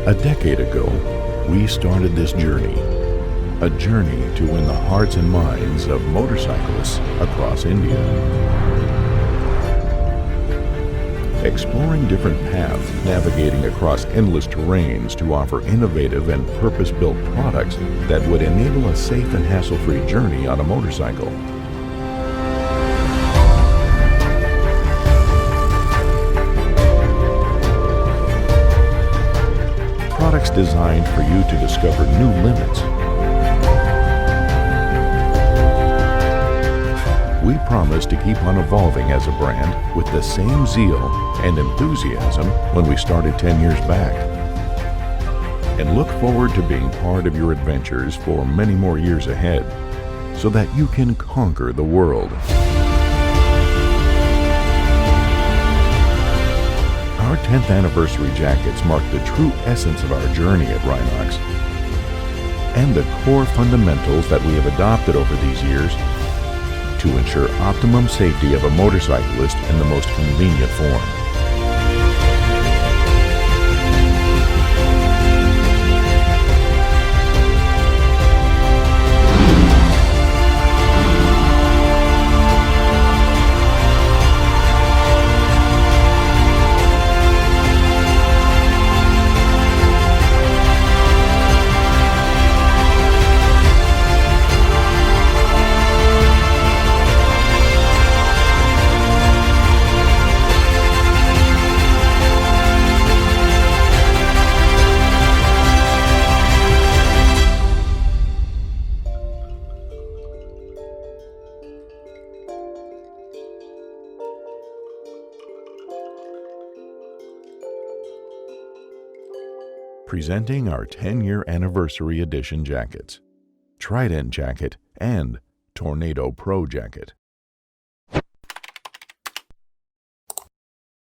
A decade ago, we started this journey. A journey to win the hearts and minds of motorcyclists across India. Exploring different paths, navigating across endless terrains to offer innovative and purpose-built products that would enable a safe and hassle-free journey on a motorcycle. Products designed for you to discover new limits. We promise to keep on evolving as a brand with the same zeal and enthusiasm when we started 10 years back. And look forward to being part of your adventures for many more years ahead, so that you can conquer the world. Our 10th anniversary jackets mark the true essence of our journey at Rynox and the core fundamentals that we have adopted over these years to ensure optimum safety of a motorcyclist in the most convenient form. Presenting our 10-year anniversary edition jackets, Trident Jacket and Tornado Pro Jacket.